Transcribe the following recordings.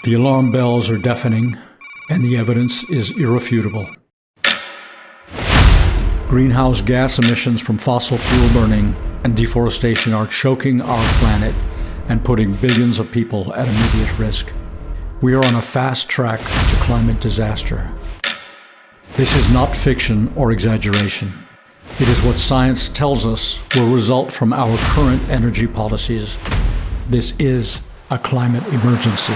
The alarm bells are deafening, and the evidence is irrefutable. Greenhouse gas emissions from fossil fuel burning and deforestation are choking our planet and putting billions of people at immediate risk. We are on a fast track to climate disaster. This is not fiction or exaggeration. It is what science tells us will result from our current energy policies. This is a climate emergency.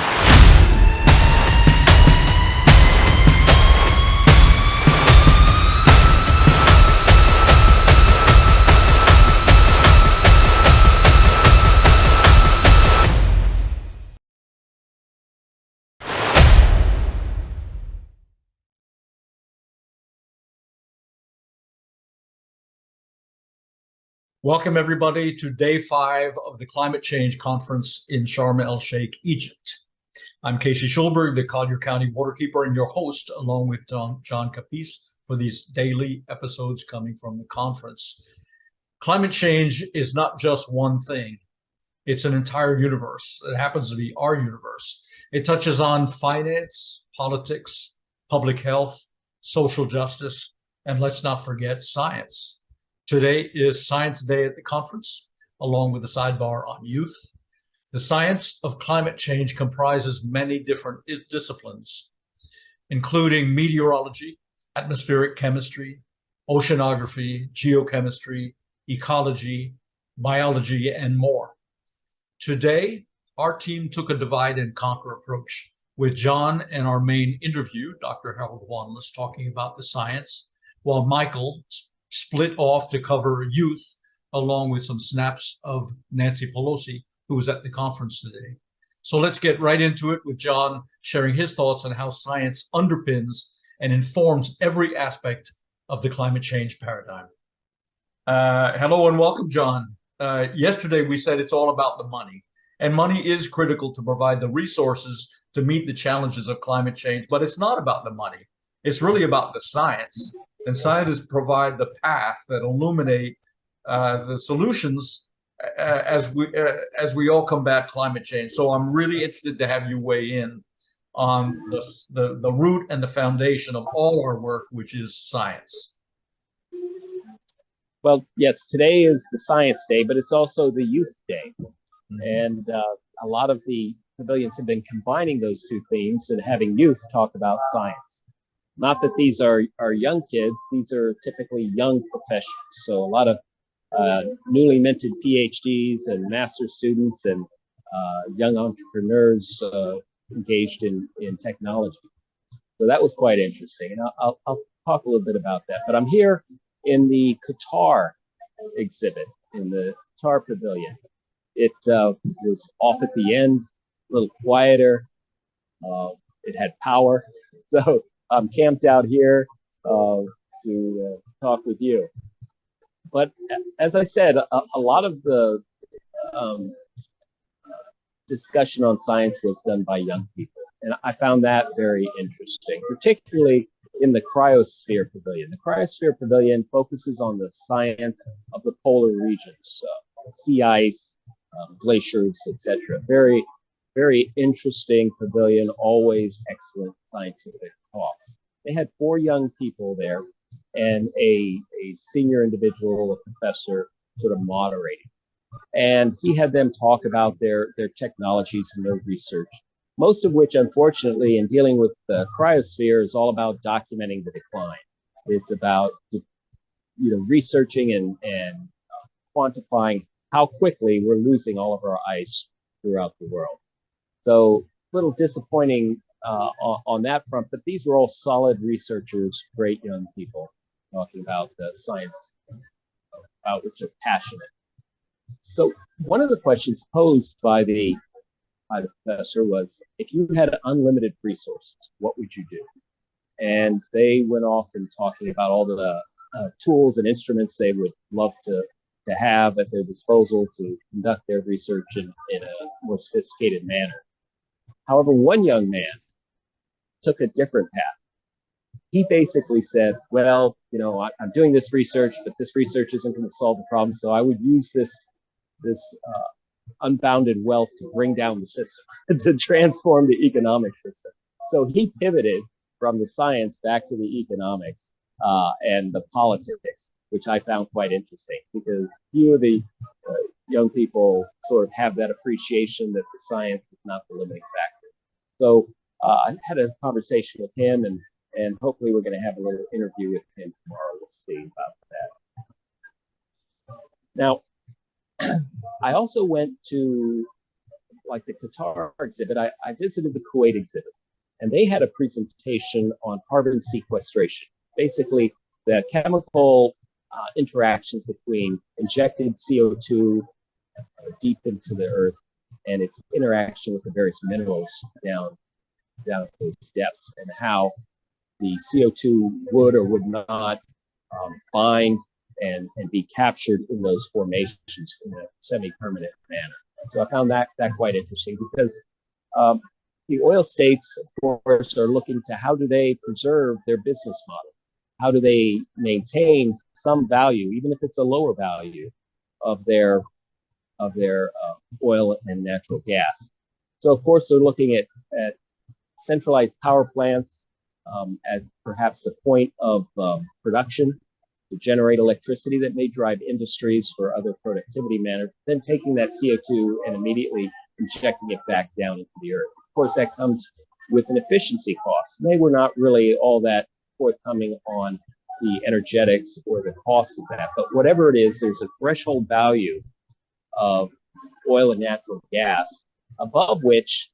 Welcome, everybody, to Day 5 of the Climate Change Conference in Sharm el-Sheikh, Egypt. I'm Casey Schulberg, the Collier County Waterkeeper, and your host, along with John Capece, for these daily episodes coming from the conference. Climate change is not just one thing. It's an entire universe. It happens to be our universe. It touches on finance, politics, public health, social justice, and let's not forget science. Today is Science Day at the conference, along with a sidebar on youth. The science of climate change comprises many different disciplines, including meteorology, atmospheric chemistry, oceanography, geochemistry, ecology, biology, and more. Today, our team took a divide and conquer approach, with John and our main interview, Dr. Harold Wanless, talking about the science, while MIchal split off to cover youth, along with some snaps of Nancy Pelosi, who was at the conference today. So let's get right into it with John sharing his thoughts on how science underpins and informs every aspect of the climate change paradigm. Hello and welcome, John. Yesterday we said it's all about the money, and money is critical to provide the resources to meet the challenges of climate change, but it's not about the money. It's really about the science. And scientists provide the path that illuminate the solutions as we all combat climate change. So I'm really interested to have you weigh in on the root and the foundation of all our work, which is science. Well, yes, today is the Science Day, but it's also the Youth Day. Mm-hmm. And a lot of the pavilions have been combining those two themes and having youth talk about science. Not that these are young kids, these are typically young professionals. So a lot of newly minted PhDs and master's students and young entrepreneurs engaged in technology. So that was quite interesting. And I'll talk a little bit about that. But I'm here in the Qatar exhibit, in the Qatar Pavilion. It was off at the end, a little quieter. It had power. So I'm camped out here to talk with you. But as I said, a lot of the discussion on science was done by young people. And I found that very interesting, particularly in the Cryosphere Pavilion. The Cryosphere Pavilion focuses on the science of the polar regions, sea ice, glaciers, etc. Very, very interesting pavilion, always excellent scientific talks. They had 4 young people there and a senior individual, a professor, sort of moderating. And he had them talk about their technologies and their research, most of which, unfortunately, in dealing with the cryosphere, is all about documenting the decline. It's about researching and quantifying how quickly we're losing all of our ice throughout the world. So a little disappointing on that front, but these were all solid researchers, great young people talking about the science about which are passionate. So one of the questions posed by the professor was, if you had unlimited resources, what would you do? And they went off and talking about all the tools and instruments they would love to have at their disposal to conduct their research in a more sophisticated manner. However, one young man took a different path. He basically said, well, I'm doing this research, but this research isn't going to solve the problem, so I would use this unbounded wealth to bring down the system, to transform the economic system. So he pivoted from the science back to the economics and the politics, which I found quite interesting, because few of the young people sort of have that appreciation that the science is not the limiting factor. So I had a conversation with him, and hopefully we're going to have a little interview with him tomorrow. We'll see about that. Now, I also went to, like, the Qatar exhibit. I visited the Kuwait exhibit, and they had a presentation on carbon sequestration. Basically, the chemical interactions between injected CO2 deep into the earth and its interaction with the various minerals down at those depths, and how the CO2 would or would not bind and be captured in those formations in a semi-permanent manner. So I found that quite interesting, because the oil states, of course, are looking to how do they preserve their business model? How do they maintain some value, even if it's a lower value, of their oil and natural gas? So of course they're looking at centralized power plants as perhaps a point of production to generate electricity that may drive industries for other productivity matters, then taking that CO2 and immediately injecting it back down into the earth. Of course, that comes with an efficiency cost. They were not really all that forthcoming on the energetics or the cost of that, but whatever it is, there's a threshold value of oil and natural gas above which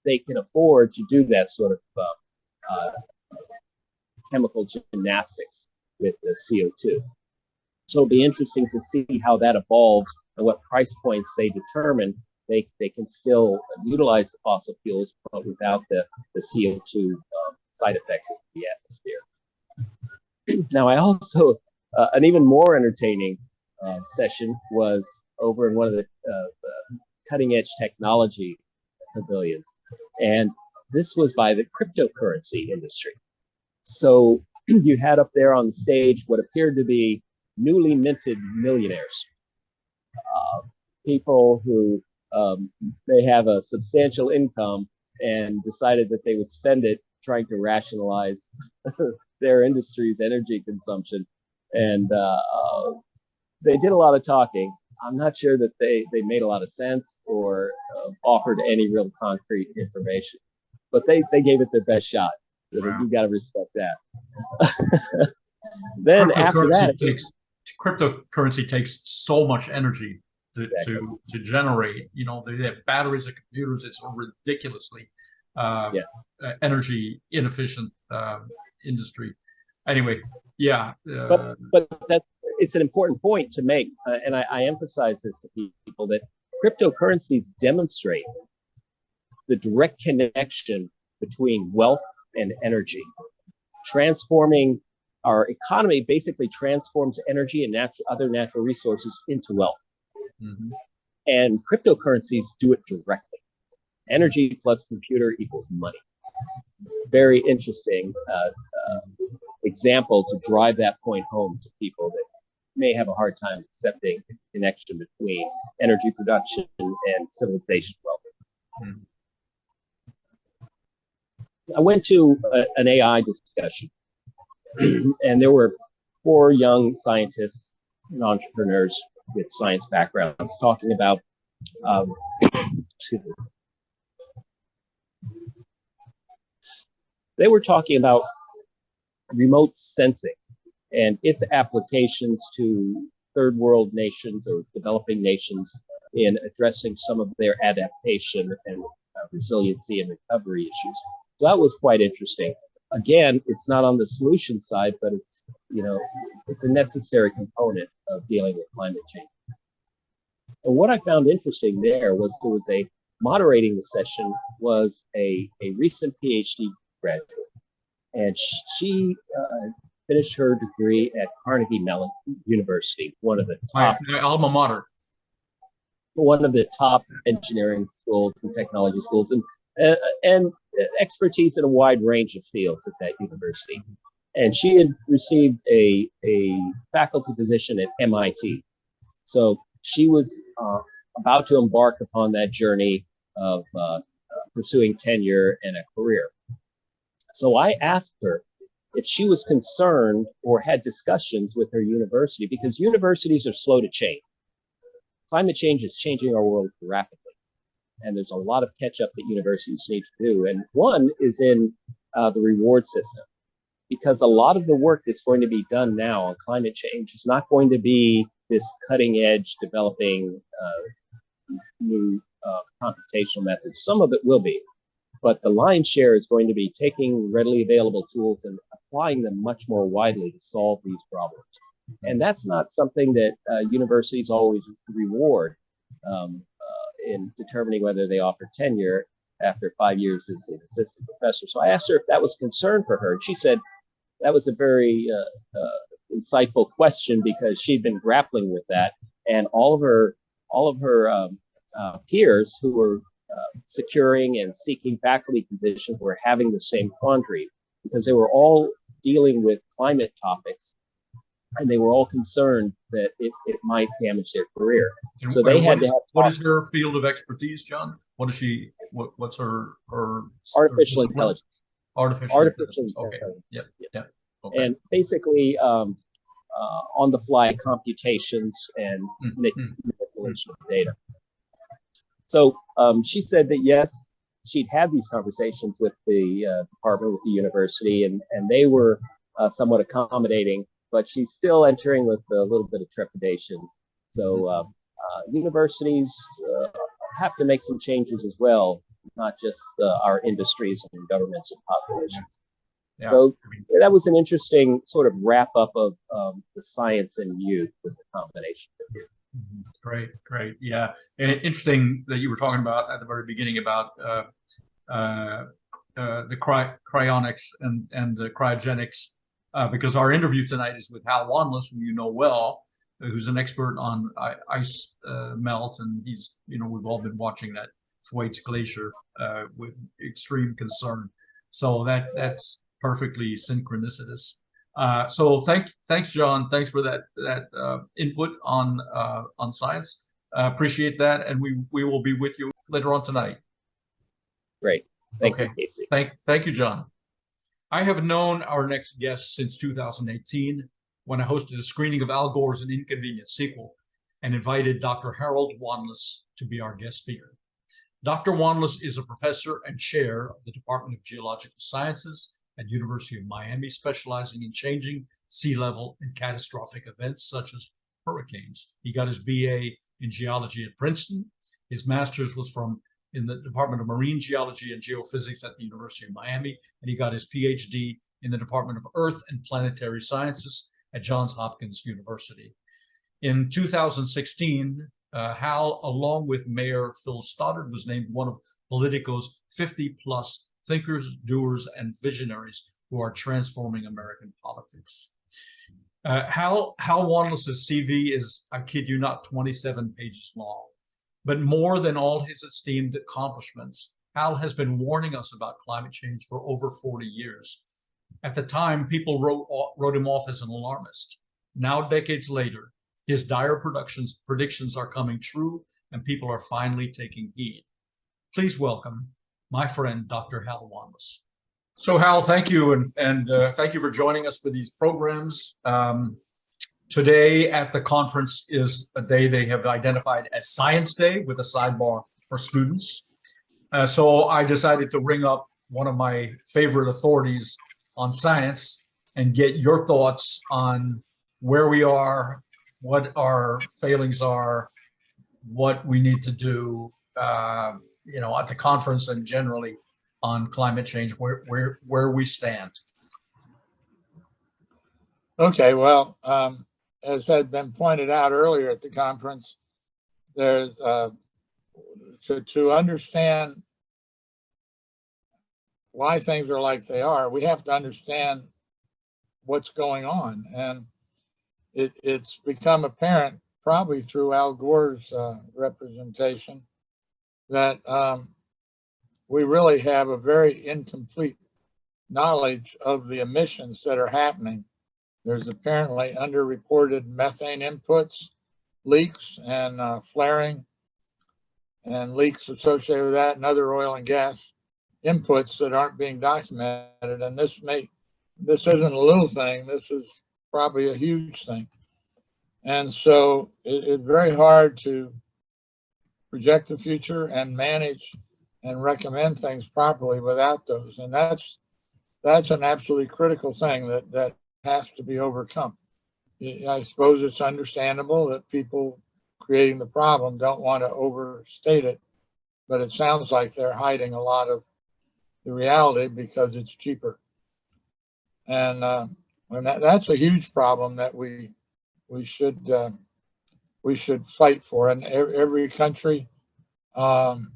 they can afford to do that sort of chemical gymnastics with the CO2. So it'll be interesting to see how that evolves and what price points they determine. They can still utilize the fossil fuels, but without the CO2 side effects of the atmosphere. Now, I also, an even more entertaining session was over in one of the cutting edge technology pavilions. And this was by the cryptocurrency industry. So you had up there on the stage what appeared to be newly minted millionaires, people who they have a substantial income and decided that they would spend it trying to rationalize their industry's energy consumption. And they did a lot of talking. I'm not sure that they made a lot of sense or offered any real concrete information, but they gave it their best shot. So you got to respect that. Then after that, cryptocurrency takes so much energy exactly. to generate. You know, they have batteries and computers. It's a ridiculously energy inefficient industry. Anyway, yeah. But it's an important point to make, and I emphasize this to people, that cryptocurrencies demonstrate the direct connection between wealth and energy. Transforming our economy basically transforms energy and other natural resources into wealth. Mm-hmm. And cryptocurrencies do it directly. Energy plus computer equals money. Very interesting example to drive that point home to people that may have a hard time accepting the connection between energy production and civilization wealth. Mm-hmm. I went to an AI discussion, and there were 4 young scientists and entrepreneurs with science backgrounds talking about they were talking about remote sensing and its applications to third world nations or developing nations in addressing some of their adaptation and resiliency and recovery issues. So that was quite interesting. Again, it's not on the solution side, but it's, you know, it's a necessary component of dealing with climate change. And what I found interesting there was moderating the session was a recent PhD graduate, and she finished her degree at Carnegie Mellon University, one of the top my alma mater, one of the top engineering schools and technology schools, and expertise in a wide range of fields at that university. And she had received a faculty position at MIT. So she was about to embark upon that journey of pursuing tenure and a career. So I asked her if she was concerned or had discussions with her university, because universities are slow to change. Climate change is changing our world rapidly, and there's a lot of catch up that universities need to do. And one is in the reward system, because a lot of the work that's going to be done now on climate change is not going to be this cutting edge developing new computational methods. Some of it will be, but the lion's share is going to be taking readily available tools and applying them much more widely to solve these problems. And that's not something that universities always reward in determining whether they offer tenure after 5 years as an assistant professor. So I asked her if that was a concern for her, and she said that was a very insightful question, because she'd been grappling with that, and all of her peers who were securing and seeking faculty positions were having the same quandary, because they were all dealing with climate topics, and they were all concerned that it might damage their career. And so they had to have. What is her field of expertise, John? What is she? What's her artificial intelligence? Artificial intelligence. Okay. Yep. Yeah. Okay. And basically, on the fly computations and manipulation of data. So she said that yes, she'd had these conversations with the department, with the university, and they were somewhat accommodating, but she's still entering with a little bit of trepidation. So universities have to make some changes as well, not just our industries and governments and populations. Yeah. So that was an interesting sort of wrap up of the science and youth with the combination of youth. Great. Yeah. And interesting that you were talking about at the very beginning about the cryonics and the cryogenics, because our interview tonight is with Hal Wanless, who you know well, who's an expert on ice melt, and he's, we've all been watching that Thwaites Glacier with extreme concern. So that's perfectly synchronicitous. So thanks, John. Thanks for that input on science. Appreciate that, and we will be with you later on tonight. Great. Thank you, Casey. Thank you, John. I have known our next guest since 2018, when I hosted a screening of Al Gore's An Inconvenient Sequel and invited Dr. Harold Wanless to be our guest speaker. Dr. Wanless is a professor and chair of the Department of Geological Sciences at University of Miami, specializing in changing sea level and catastrophic events such as hurricanes. He got his BA in geology at Princeton. His master's was in the Department of Marine Geology and Geophysics at the University of Miami, and he got his PhD in the Department of Earth and Planetary Sciences at Johns Hopkins University. In 2016, Hal, along with Mayor Phil Stoddard, was named one of Politico's 50-plus thinkers, doers, and visionaries who are transforming American politics. Hal Wanless's CV is, I kid you not, 27 pages long. But more than all his esteemed accomplishments, Hal has been warning us about climate change for over 40 years. At the time, people wrote him off as an alarmist. Now, decades later, his dire predictions are coming true, and people are finally taking heed. Please welcome my friend, Dr. Hal Wanless. So, Hal, thank you, and thank you for joining us for these programs. Today at the conference is a day they have identified as Science Day, with a sidebar for students. So I decided to ring up one of my favorite authorities on science and get your thoughts on where we are, what our failings are, what we need to do, at the conference and generally on climate change, where we stand. Okay, well, as had been pointed out earlier at the conference, there's to understand why things are like they are, we have to understand what's going on. And it's become apparent, probably through Al Gore's representation, that we really have a very incomplete knowledge of the emissions that are happening. There's apparently underreported methane inputs, leaks, and flaring and leaks associated with that and other oil and gas inputs that aren't being documented. And this isn't a little thing. This is probably a huge thing. And so it's very hard to project the future and manage and recommend things properly without those. And that's an absolutely critical thing that has to be overcome. I suppose it's understandable that people creating the problem don't want to overstate it, but it sounds like they're hiding a lot of the reality because it's cheaper. And that's a huge problem that we should fight for. And every country and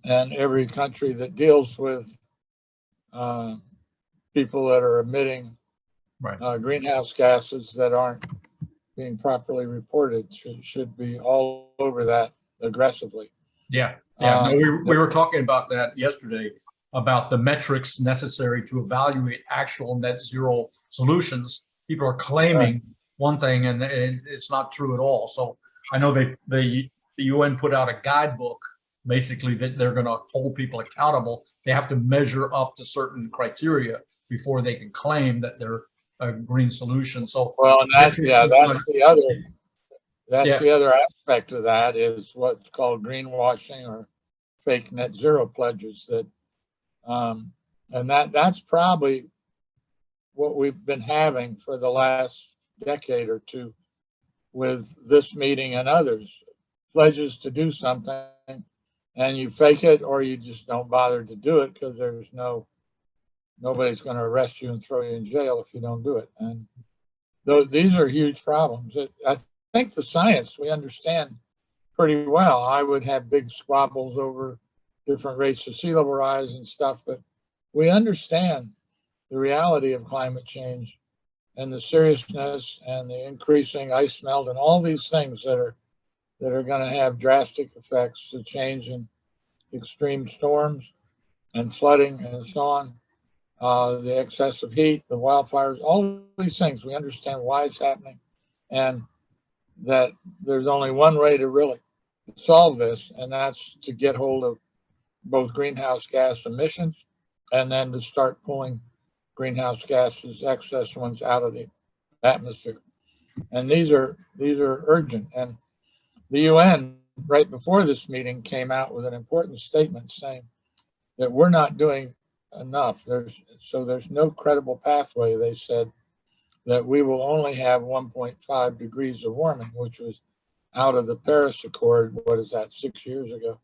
every country that deals with people that are emitting greenhouse gases that aren't being properly reported should be all over that aggressively. Yeah. No, we were talking about that yesterday, about the metrics necessary to evaluate actual net zero solutions. People are claiming one thing and it's not true at all. So I know the UN put out a guidebook, basically, that they're going to hold people accountable. They have to measure up to certain criteria before they can claim that they're a green solution. So well, and that's the other aspect of that is what's called greenwashing or fake net zero pledges. That and that's probably what we've been having for the last decade or two with this meeting and others. Pledges to do something and you fake it, or you just don't bother to do it because there's nobody's going to arrest you and throw you in jail if you don't do it. And these are huge problems. I think the science we understand pretty well. I would have big squabbles over different rates of sea level rise and stuff, but we understand the reality of climate change and the seriousness and the increasing ice melt and all these things that are going to have drastic effects, the change in extreme storms and flooding and so on, the excessive heat, the wildfires, all these things. We understand why it's happening and that there's only one way to really solve this, and that's to get hold of both greenhouse gas emissions and then to start pulling greenhouse gases, excess ones, out of the atmosphere. And these are urgent. And the UN, right before this meeting, came out with an important statement saying that we're not doing enough. There's no credible pathway, they said, that we will only have 1.5 degrees of warming, which was out of the Paris Accord, 6 years ago.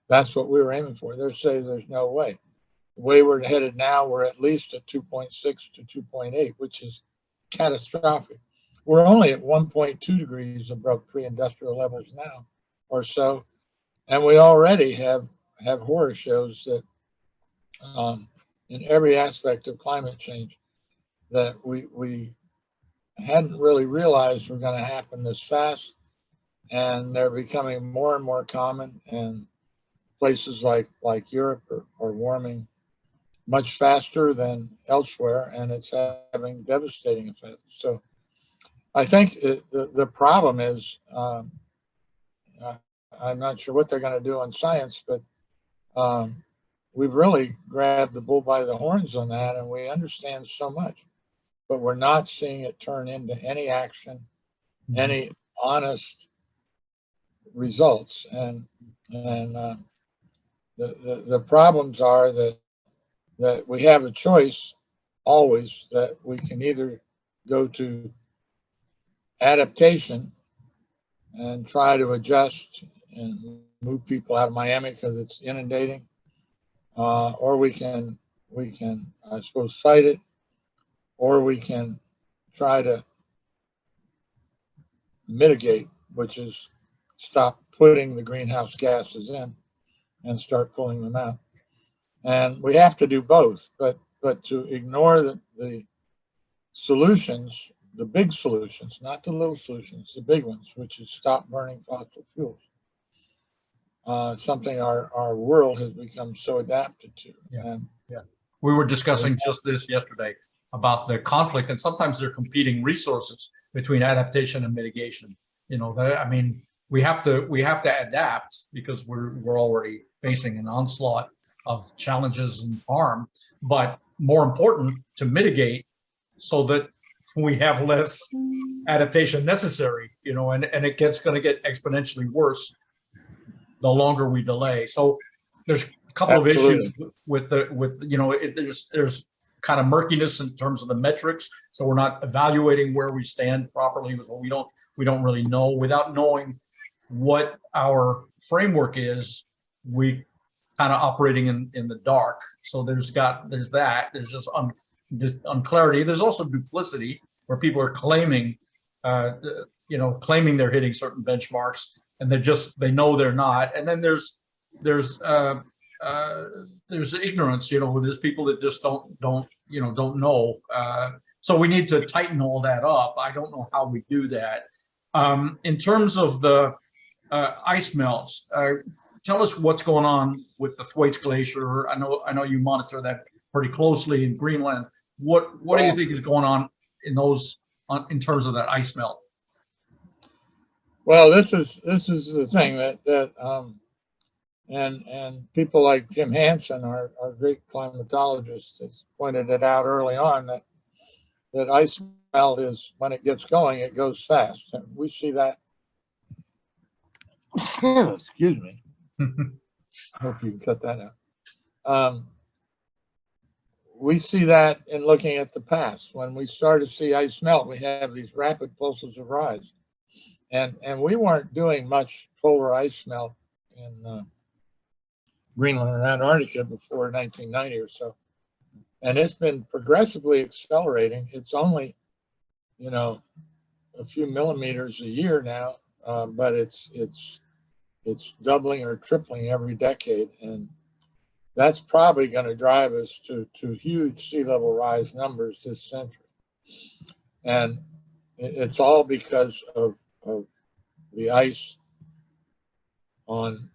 That's what we were aiming for. They're saying there's no way. The way we're headed now, we're at least at 2.6 to 2.8, which is catastrophic. We're only at 1.2 degrees above pre-industrial levels now or so. And we already have horror shows that in every aspect of climate change that we hadn't really realized were going to happen this fast. And they're becoming more and more common, and places like Europe are warming much faster than elsewhere, and it's having devastating effects. So I think the problem is, I'm not sure what they're going to do on science, but we've really grabbed the bull by the horns on that, and we understand so much, but we're not seeing it turn into any action, any honest results. And the problems are that we have a choice always, that we can either go to adaptation and try to adjust and move people out of Miami because it's inundating, or we can I suppose fight it, or we can try to mitigate, which is stop putting the greenhouse gases in and start pulling them out. And we have to do both, but to ignore the solutions, the big solutions, not the little solutions, the big ones, which is stop burning fossil fuels. Something our world has become so adapted to. Yeah. We were discussing just this yesterday about the conflict, and sometimes they're competing resources between adaptation and mitigation. we have to adapt because we're already facing an onslaught of challenges and harm, but more important to mitigate so that we have less adaptation necessary, and it going to get exponentially worse the longer we delay. So there's a couple Absolutely. of issues with there's kind of murkiness in terms of the metrics. So we're not evaluating where we stand properly. So we don't really know. Without knowing what our framework is, we kind of operating in the dark. So there's that. There's just unclarity. There's also duplicity where people are claiming they're hitting certain benchmarks and they know they're not. And then there's ignorance, there's people that just don't know. So we need to tighten all that up. I don't know how we do that. In terms of the ice melts, tell us what's going on with the Thwaites Glacier. I know you monitor that pretty closely in Greenland. What do you think is going on in terms of that ice melt? Well, this is the thing that and people like Jim Hansen, our great climatologist, has pointed it out early on that ice melt is, when it gets going, it goes fast. And we see that. Excuse me. Hope you can cut that out. We see that in looking at the past. When we start to see ice melt, we have these rapid pulses of rise. And we weren't doing much polar ice melt in Greenland and Antarctica before 1990 or so. And it's been progressively accelerating. It's only, a few millimeters a year now, but it's doubling or tripling every decade. And that's probably going to drive us to huge sea level rise numbers this century. And it's all because of the ice on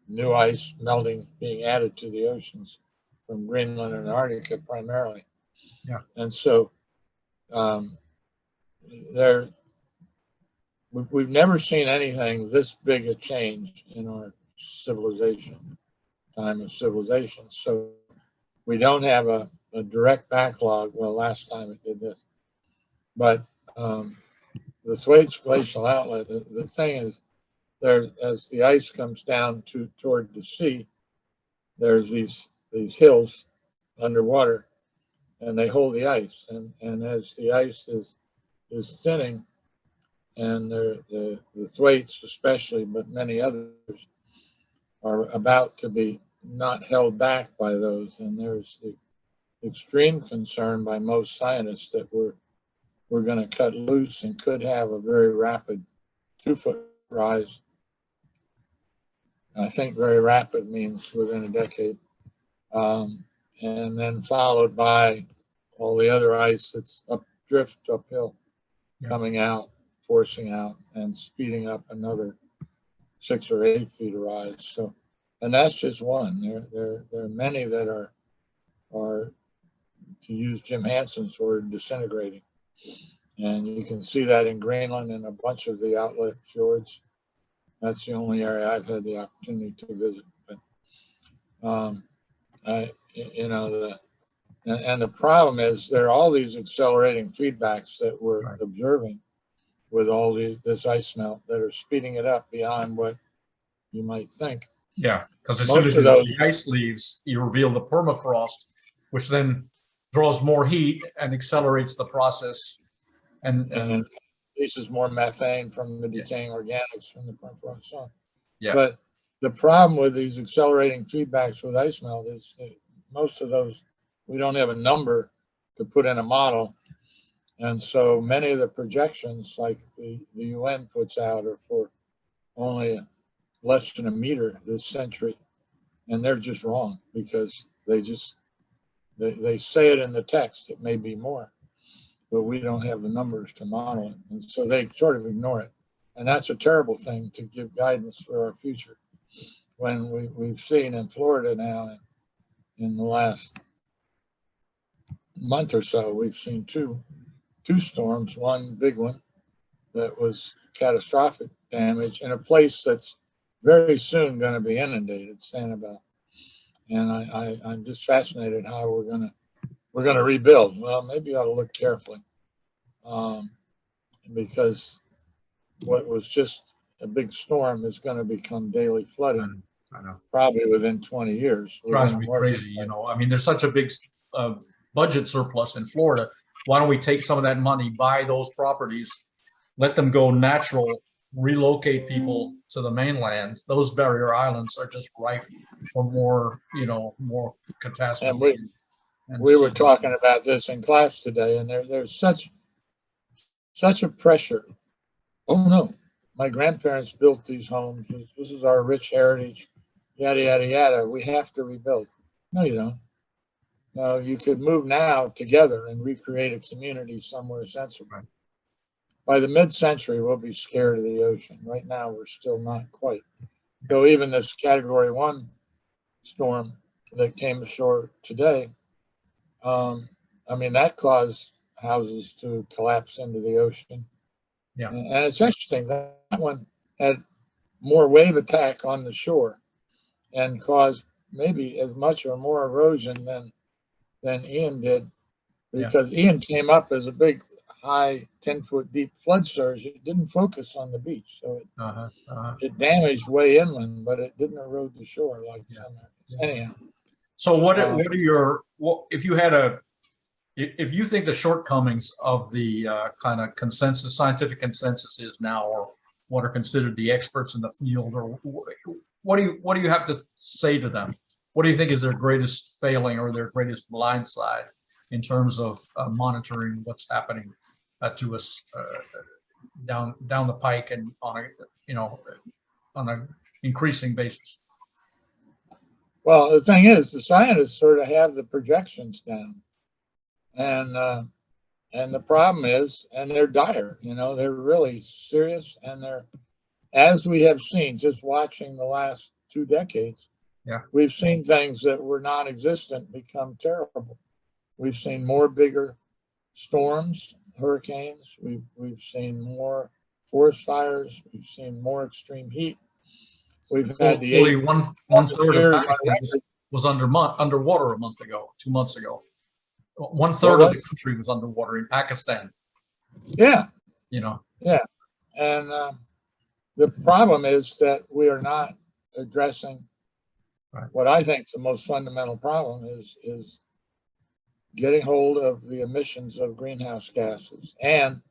new ice melting, being added to the oceans from Greenland and Antarctica primarily. Yeah. And so we've never seen anything this big a change in our time of civilization. So we don't have a direct backlog. Well, last time it did this. But the Thwaites Glacial Outlet, the thing is, as the ice comes down toward the sea, there's these hills underwater, and they hold the ice. And as the ice is thinning, and the Thwaites especially, but many others, are about to be not held back by those. And there's the extreme concern by most scientists that we're going to cut loose and could have a very rapid 2-foot rise. I think very rapid means within a decade. And then followed by all the other ice that's drift uphill, coming out, forcing out, and speeding up another 6 or 8 feet of rise. So, and that's just one. There are many that are, to use Jim Hansen's word, disintegrating. And you can see that in Greenland and a bunch of the outlet fjords. That's the only area I've had the opportunity to visit. But and the problem is there are all these accelerating feedbacks that we're observing with all this ice melt that are speeding it up beyond what you might think. Yeah, because as soon as the ice leaves, you reveal the permafrost, which then draws more heat and accelerates the process. And releases more methane from the decaying organics from the permafrost. So, yeah. But the problem with these accelerating feedbacks with ice melt is most of those, we don't have a number to put in a model. And so many of the projections, like the UN puts out, are for only less than a meter this century. And they're just wrong because they say it in the text. It may be more, but we don't have the numbers to model it. And so they sort of ignore it. And that's a terrible thing to give guidance for our future. When we've seen in Florida now, in the last month or so, we've seen two storms, one big one that was catastrophic damage in a place that's very soon going to be inundated, Sanibel. And I'm just fascinated how we're gonna rebuild. Well, maybe you ought to look carefully, because what was just a big storm is going to become daily flooding. I know. Probably within 20 years. Drives me crazy. You know, I mean, there's such a big budget surplus in Florida. Why don't we take some of that money, buy those properties, let them go natural, relocate people to the mainland? Those barrier islands are just rife for more, you know, more catastrophe. And we were talking about this in class today, and there's such a pressure. Oh no, my grandparents built these homes. This is our rich heritage, yada, yada, yada. We have to rebuild. No, you don't. No, you could move now together and recreate a community somewhere sensible. Right. By the mid-century, we'll be scared of the ocean. Right now, we're still not quite. So even this Category 1 storm that came ashore today, I mean, that caused houses to collapse into the ocean. Yeah. And it's interesting, that one had more wave attack on the shore and caused maybe as much or more erosion than Ian did, because Ian came up as a big, high, 10-foot deep flood surge. It didn't focus on the beach, so it damaged way inland, but it didn't erode the shore like some areas. Anyhow. So what are your, if you had if you think the shortcomings of the kind of consensus, scientific consensus is now, or what are considered the experts in the field, or what do you have to say to them? What do you think is their greatest failing or their greatest blind side in terms of monitoring what's happening to us down the pike and on a, you know, on an increasing basis? Well, the thing is, the scientists sort of have the projections down, and the problem is, and they're dire. You know, they're really serious, and they're, as we have seen just watching the last 2 decades. Yeah, we've seen things that were non-existent become terrible. We've seen more bigger storms, hurricanes. We've seen more forest fires. We've seen more extreme heat. We've had the one third of Pakistan was underwater a month ago, 2 months ago. 1/3 of the country was underwater in Pakistan. Yeah, you know. Yeah, and the problem is that we are not addressing what I think is the most fundamental problem is getting hold of the emissions of greenhouse gases, and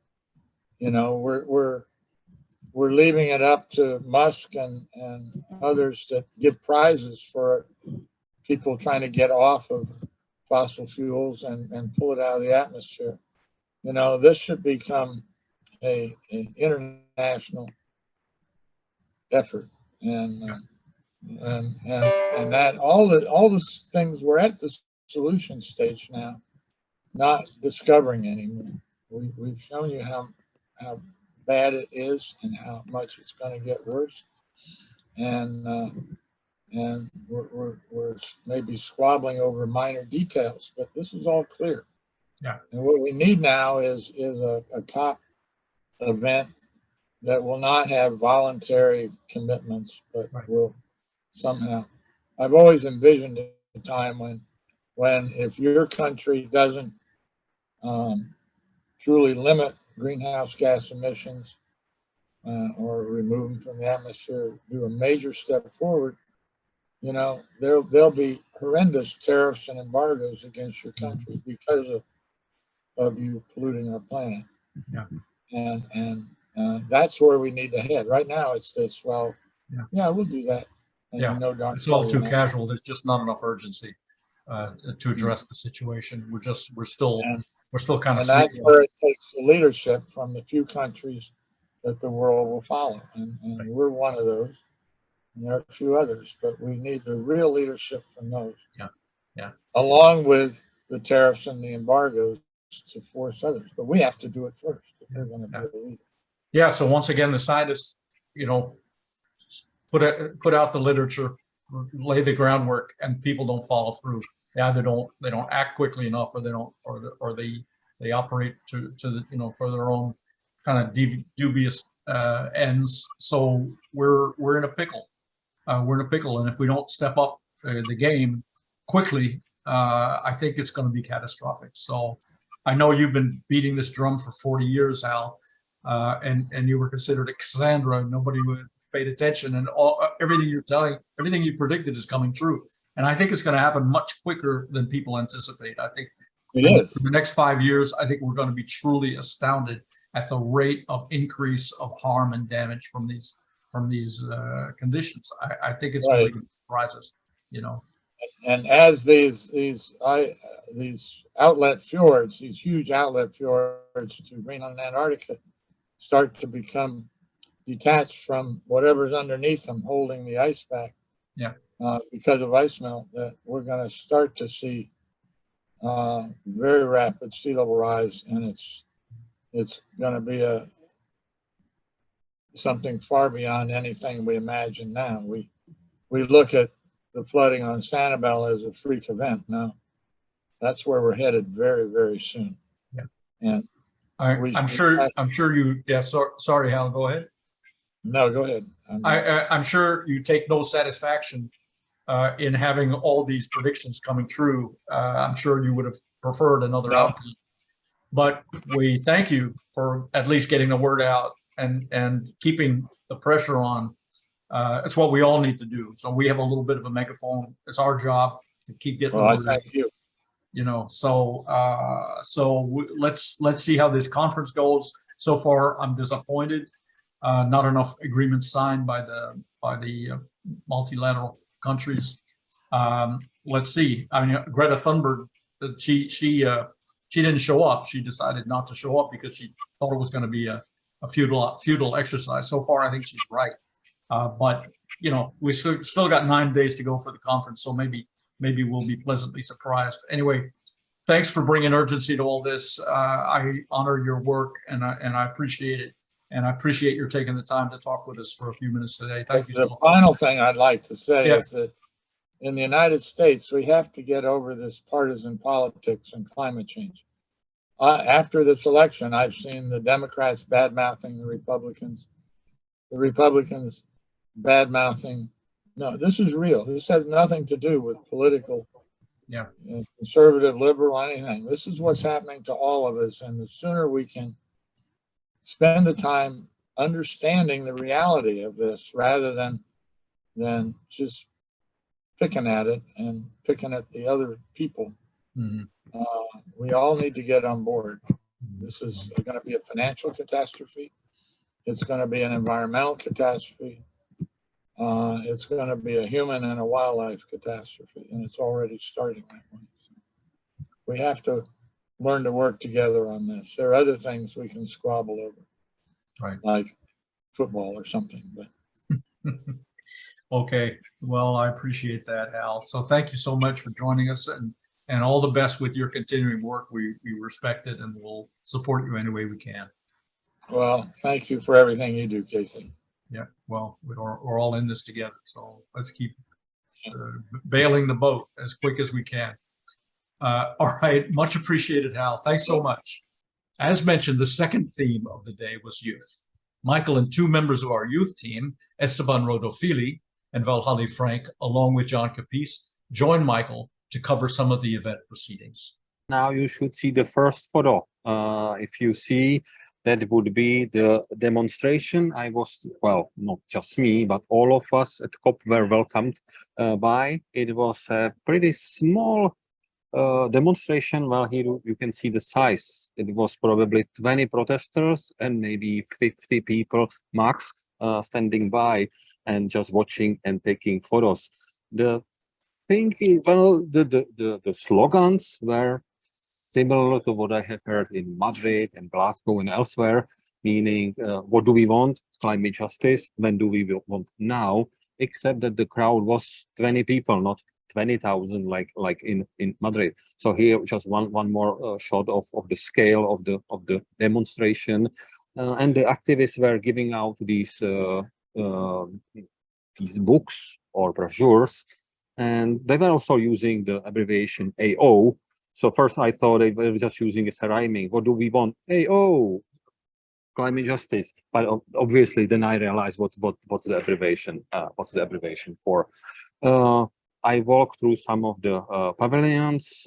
you know we're leaving it up to Musk and others that give prizes for people trying to get off of fossil fuels and pull it out of the atmosphere. You know, this should become an international effort, and that all the things, we're at the solution stage now, not discovering anymore. We've shown you how bad it is and how much it's going to get worse, and we're maybe squabbling over minor details, but this is all clear. Yeah. And what we need now is a COP event that will not have voluntary commitments, but will somehow. I've always envisioned a time when if your country doesn't truly limit greenhouse gas emissions or remove them from the atmosphere, do a major step forward, you know, there'll be horrendous tariffs and embargoes against your country because of you polluting our planet. Yeah. And that's where we need to head. Right now, it's this. Well, yeah, we'll do that. And yeah, no darn it's all too casual. There's just not enough urgency to address the situation. We're still kind of. And that's where it takes the leadership from the few countries that the world will follow, and we're one of those. And there are a few others, but we need the real leadership from those. Yeah. Along with the tariffs and the embargoes to force others, but we have to do it first if we're going to be a leader. Yeah. So once again, the scientists, you know, put out the literature, lay the groundwork, and people don't follow through. They either don't act quickly enough, or they don't, or they operate to the, you know, for their own kind of dubious ends. So we're in a pickle. We're in a pickle, and if we don't step up the game quickly, I think it's going to be catastrophic. So I know you've been beating this drum for 40 years, Hal, and you were considered a Cassandra. Nobody would paid attention, and everything you're telling, everything you predicted is coming true. And I think it's going to happen much quicker than people anticipate. I think It is. in the next 5 years, I think we're going to be truly astounded at the rate of increase of harm and damage from these conditions. I think it's really going to surprise us, you know. And as these outlet fjords, these huge outlet fjords to Greenland and Antarctica start to become detached from whatever's underneath them, holding the ice back. Yeah. Because of ice melt, that we're going to start to see very rapid sea level rise, and it's going to be something far beyond anything we imagine now. We look at the flooding on Sanibel as a freak event. Now, that's where we're headed very, very soon. Yeah. And I'm sure you. Yeah. Sorry, Hal. Go ahead. No, go ahead. I'm sure you take no satisfaction in having all these predictions coming true. I'm sure you would have preferred another outcome. But we thank you for at least getting the word out and keeping the pressure on. It's what we all need to do. So we have a little bit of a megaphone. It's our job to keep getting the word out. You know, so let's see how this conference goes. So far, I'm disappointed. Not enough agreements signed by the multilateral countries. Let's see. I mean, Greta Thunberg, she didn't show up. She decided not to show up because she thought it was going to be a futile exercise. So far, I think she's right. But you know, we still got 9 days to go for the conference, so maybe we'll be pleasantly surprised. Anyway, thanks for bringing urgency to all this. I honor your work, and I appreciate it. And I appreciate your taking the time to talk with us for a few minutes today. Thank you. The final thing I'd like to say is that in the United States, we have to get over this partisan politics and climate change. After this election, I've seen the Democrats bad-mouthing the Republicans bad-mouthing. No, this is real. This has nothing to do with political, conservative, liberal, anything. This is what's happening to all of us. And the sooner we can spend the time understanding the reality of this rather than just picking at it and picking at the other people. Mm-hmm. We all need to get on board. This is going to be a financial catastrophe. It's going to be an environmental catastrophe. It's going to be a human and a wildlife catastrophe, and it's already starting that way. So we have to learn to work together on this. There are other things we can squabble over, right? Like football or something. But okay, well, I appreciate that, Hal. So thank you so much for joining us, and all the best with your continuing work. We respect it, and we'll support you any way we can. Well, thank you for everything you do, Casey. Yeah, well, we're all in this together, so let's keep bailing the boat as quick as we can. All right, much appreciated, Hal. Thanks so much. As mentioned, the second theme of the day was youth. MIchal and two members of our youth team, Esteban Rodofili and Valhali Frank, along with John Capece, joined MIchal to cover some of the event proceedings. Now you should see the first photo. If you see, that would be the demonstration. I was, well, not just me, but all of us at COP were welcomed by. It was a pretty small demonstration. Well, here you can see the size. It was probably 20 protesters and maybe 50 people max standing by and just watching and taking photos. The thing is, well, the slogans were similar to what I have heard in Madrid and Glasgow and elsewhere, meaning what do we want? Climate justice. When do we want? Now, except that the crowd was 20 people, not 20,000 like in Madrid. So here just one more shot of the scale of the demonstration, and the activists were giving out these books or brochures, and they were also using the abbreviation AO. So first I thought they were just using as a rhyming. What do we want? AO. climate justice. But obviously, then I realized what's the abbreviation. What's the abbreviation for? I walked through some of the pavilions.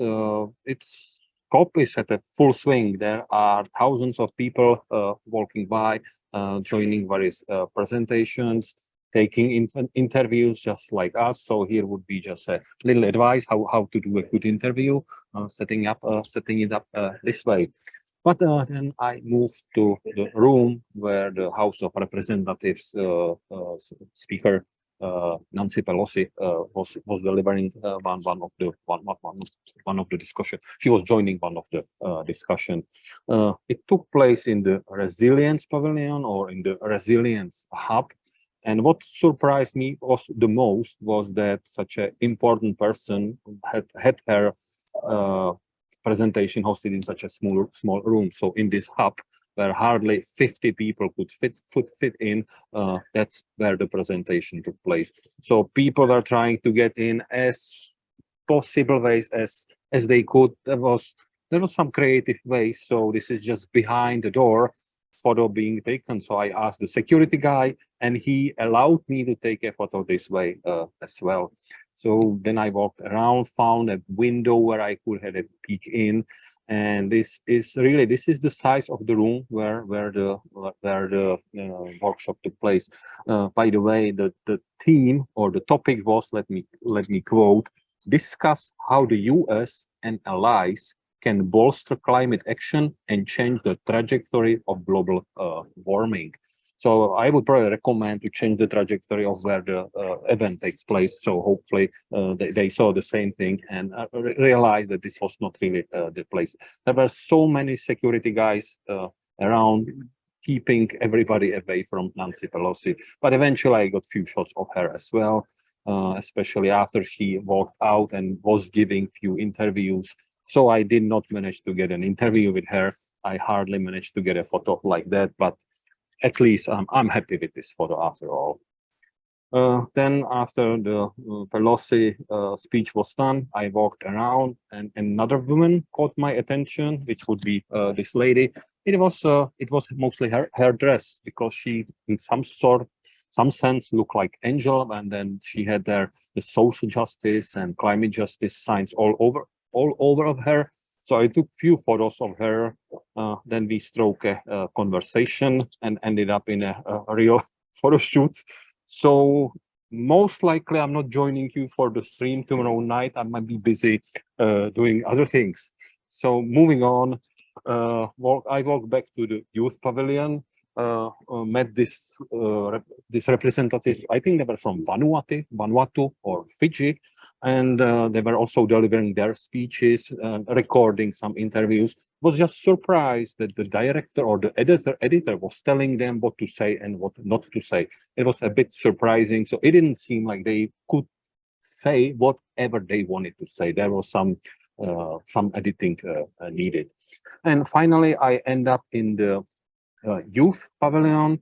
It's COP is at a full swing. There are thousands of people walking by, joining various presentations, taking interviews just like us. So here would be just a little advice how to do a good interview, setting it up this way. But then I moved to the room where the House of Representatives Speaker Nancy Pelosi was delivering one of the discussion. She was joining one of the discussion. It took place in the Resilience Pavilion or in the Resilience Hub. And what surprised me the most was that such an important person had her presentation hosted in such a small room. So in this hub, where hardly 50 people could fit in, that's where the presentation took place. So people were trying to get in as possible ways as they could. There was some creative ways. So this is just behind the door, photo being taken. So I asked the security guy, and he allowed me to take a photo this way as well. So then I walked around, found a window where I could have a peek in, and this is the size of the room where the workshop took place. By the way, the theme or the topic was, let me quote, discuss how the US and allies can bolster climate action and change the trajectory of global warming. So I would probably recommend to change the trajectory of where the event takes place. So hopefully they saw the same thing and realized that this was not really the place. There were so many security guys around, keeping everybody away from Nancy Pelosi. But eventually I got few shots of her as well, especially after she walked out and was giving few interviews. So I did not manage to get an interview with her. I hardly managed to get a photo like that, but at least I'm happy with this photo after all. Then after the Pelosi speech was done, I walked around and another woman caught my attention, which would be this lady. It was mostly her dress, because she in some sense looked like Angel, and then she had the social justice and climate justice signs all over of her. So I took few photos of her. Then we struck a conversation and ended up in a real photo shoot. So most likely I'm not joining you for the stream tomorrow night. I might be busy doing other things. So moving on, I walked back to the youth pavilion. Met this representatives. I think they were from Vanuatu or Fiji, and they were also delivering their speeches, recording some interviews. Was just surprised that the director or the editor was telling them what to say and what not to say. It was a bit surprising. So it didn't seem like they could say whatever they wanted to say. There was some editing needed. And finally, I end up in the youth pavilion,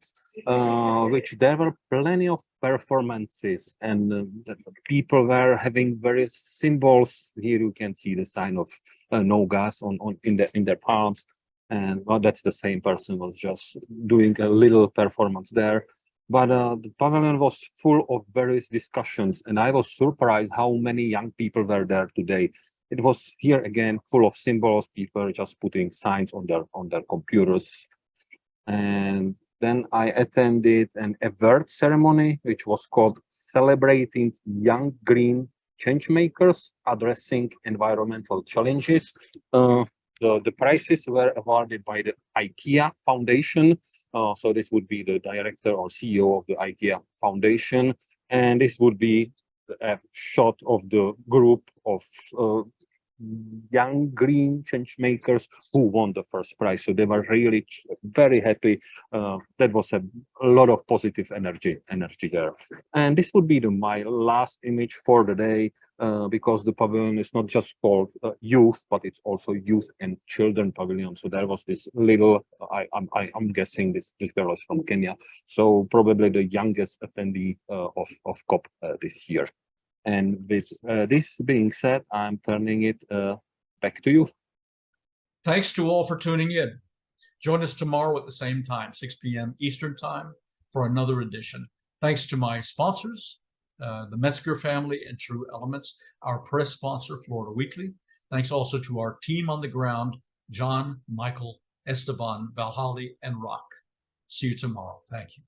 which there were plenty of performances, and the people were having various symbols. Here you can see the sign of no gas in their palms, and well, that's the same person was just doing a little performance there. But the pavilion was full of various discussions, and I was surprised how many young people were there today. It was here again full of symbols, people just putting signs on their computers. And then I attended an award ceremony, which was called Celebrating Young Green Changemakers Addressing Environmental Challenges. The prizes were awarded by the IKEA Foundation. So this would be the director or CEO of the IKEA Foundation. And this would be a shot of the group of young green change makers who won the first prize. So they were really very happy. That was a lot of positive energy there. And this would be my last image for the day, because the pavilion is not just called youth, but it's also youth and children pavilion. So there was this little, I'm guessing this girl is from Kenya, so probably the youngest attendee of COP this year. And with this being said, I'm turning it back to you. Thanks to all for tuning in. Join us tomorrow at the same time, 6 p.m. Eastern Time, for another edition. Thanks to my sponsors, the Metzger family and True Elements, our press sponsor, Florida Weekly. Thanks also to our team on the ground, John, Michael, Esteban, Valhali, and Rock. See you tomorrow. Thank you.